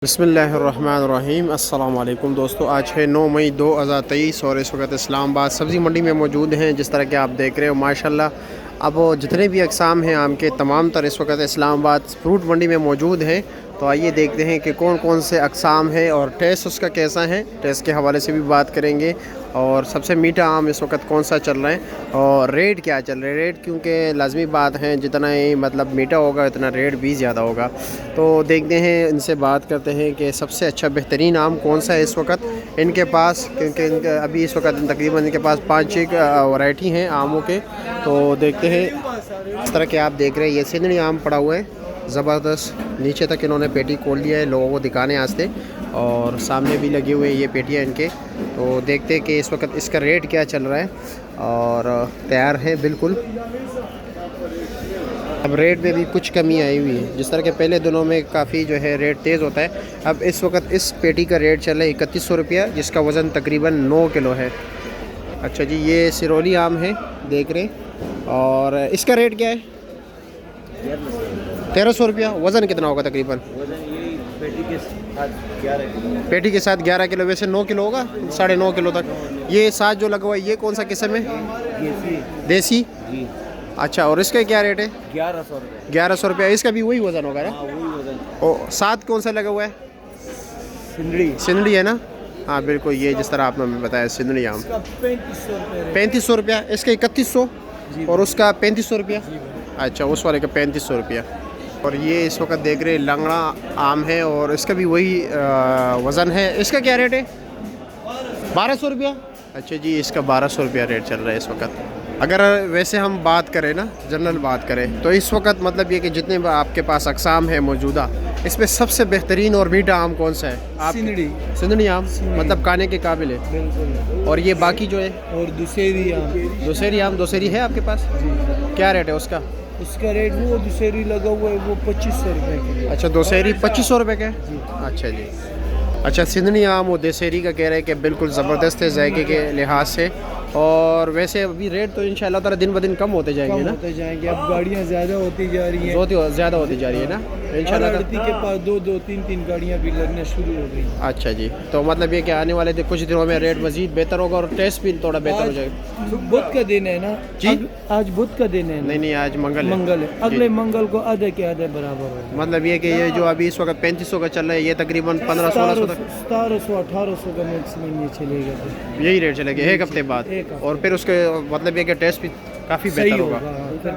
बिस्मिल्लाहिर्रहमानिर्रहीम। अस्सलाम वालेकुम दोस्तों, आज है 9 मई 2023 और इस वक्त इस्लामाबाद सब्ज़ी मंडी में मौजूद हैं। जिस तरह के आप देख रहे हो माशाल्लाह अब जितने भी अक़साम हैं आम के तमाम तर इस वक्त इस्लामाबाद फ्रूट मंडी में मौजूद हैं। तो आइए देखते हैं कि कौन कौन से अक़साम हैं और टेस्ट उसका कैसा है। टेस्ट के हवाले से भी बात करेंगे और सबसे मीठा आम इस वक्त कौन सा चल रहा है और रेट क्या चल रहा है। रेट क्योंकि लाजमी बात है, जितना ही मतलब मीठा होगा उतना रेट भी ज़्यादा होगा। तो देखते हैं, इनसे बात करते हैं कि सबसे अच्छा बेहतरीन आम कौन सा है इस वक्त इनके पास, क्योंकि इनके अभी इस वक्त तकरीबन इनके पास 5-6 वैरायटी हैं आमों के। तो देखते हैं, इस तरह के आप देख रहे हैं ये सिंधड़ी आम पड़ा हुआ है ज़बरदस्त। नीचे तक इन्होंने पेटी खोल लिया है लोगों को दिखाने वास्ते और सामने भी लगे हुए हैं ये पेटियाँ इनके। तो देखते हैं कि इस वक्त इसका रेट क्या चल रहा है और तैयार है बिल्कुल। अब रेट में भी कुछ कमी आई हुई है। जिस तरह के पहले दिनों में काफ़ी जो है रेट तेज़ होता है, अब इस वक्त इस पेटी का रेट चल रहा है 3100 रुपया, जिसका वज़न तकरीबन 9 किलो है। अच्छा जी, ये सिरोली आम है देख रहे हैं और इसका रेट क्या है? 1300 रुपया। वज़न कितना होगा तकरीबन? पेटी के साथ 11 किलो, वैसे 9 किलो होगा, 9.5 किलो तक। ये साथ जो लगा हुआ है ये कौन सा किस्म है? देसी। अच्छा, और इसका क्या रेट है? 1100 रुपये। 1100 रुपया। इसका भी वही वज़न होगा ना? वही वजन। और साथ कौन सा लगा हुआ है? सिंदड़ी। सिंदड़ी है ना? हाँ बिल्कुल, ये जिस तरह आपने बताया सिंदड़ी आम 3500 रुपया। इसका 3100 और उसका 3500 रुपया। अच्छा, उस वाले का 3500 रुपया। और ये इस वक्त देख रहे लंगड़ा आम है और इसका भी वही वज़न है। इसका क्या रेट है? 1200 रुपया। अच्छा जी, इसका 1200 रुपया रेट चल रहा है इस वक्त। अगर वैसे हम बात करें ना, जनरल बात करें, तो इस वक्त मतलब ये कि जितने भी आपके पास अक़साम है मौजूदा, इसमें सबसे बेहतरीन और मीठा आम कौन सा है? आप सिंधड़ी आम मतलब खाने के काबिल है बिल्कुल। और ये बाकी जो है और दूसरी आम है आपके पास? क्या रेट है उसका? उसका रेट वो दूसरी लगा हुआ है वो 2500 रुपये का। अच्छा, दोसेरी 2500 रुपये का है। अच्छा जी। अच्छा, सिंधनी आम वो देसेरी का कह रहे हैं कि बिल्कुल ज़बरदस्त है जायके के लिहाज से। और वैसे अभी रेट तो इंशाल्लाह ताला दिन ब दिन कम होते जाएंगे ना? होते जाएंगे, अब गाड़ियाँ ज़्यादा होती जा रही हैं। ज़्यादा होती जा रही है ना इंशाल्लाह। के पास 2-3 गाड़ियाँ भी लगना शुरू हो गई। अच्छा जी, तो मतलब ये कि आने वाले कुछ दिनों में रेट मज़ीद बेहतर होगा और टेस्ट भी थोड़ा बेहतर हो जाएगा। बुध का दिन है ना जी? आज बुध का दिन है। नहीं, आज मंगल है। अगले मंगल को आधे के आधे बराबर होगा। मतलब ये कि ये जो अभी इस वक्त 3500 का चल रहा है, ये तकरीबन 1500-1600 तक 1700-1800 का मैक्सिमम ये चलेगा। यही रेट चलेगा एक हफ्ते बाद। और फिर उसके मतलब ये कि टेस्ट भी काफ़ी बेहतर होगा।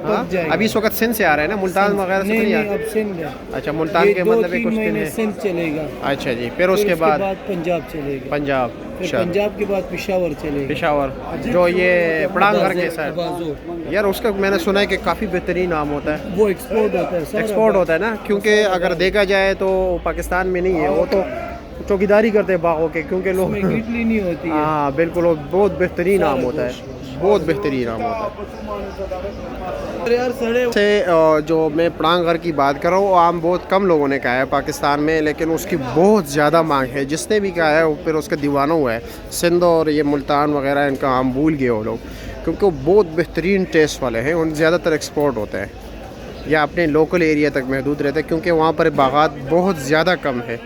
हाँ? अभी इस वक्त सिंध से आ रहा है ना, मुल्तान वगैरह से नहीं अब सिंध है। अच्छा, मुल्तान के मतलब कुछ दिन है। सिंध चलेगा। अच्छा जी, फिर उसके बाद पंजाब चलेगा। पंजाब के बाद पेशावर चलेगा। पेशावर जो ये पड़ांगर के साथ यार, उसका मैंने सुना है कि काफ़ी बेहतरीन आम होता है। वो एक्सपोर्ट होता है ना, क्योंकि अगर देखा जाए तो पाकिस्तान में नहीं है, वो तो चौकीदारी करते हैं बागों के, क्योंकि लोग गिटली नहीं होती है। हाँ बिल्कुल, वो बहुत बेहतरीन आम होता है, बहुत बेहतरीन आम होता है। से जो मैं पड़ांगर की बात कर रहा हूँ, आम बहुत कम लोगों ने खाया है पाकिस्तान में, लेकिन उसकी बहुत ज़्यादा मांग है। जिसने भी खाया है वो फिर उसका दीवाना हुआ है। सिंध और ये मुल्तान वगैरह इनका आम भूल गए वो लोग, क्योंकि वो बहुत बेहतरीन टेस्ट वाले हैं। उन ज़्यादातर एक्सपोर्ट होते हैं या अपने लोकल एरिया तक महदूद रहते हैं, क्योंकि वहाँ पर बागात बहुत ज़्यादा कम है।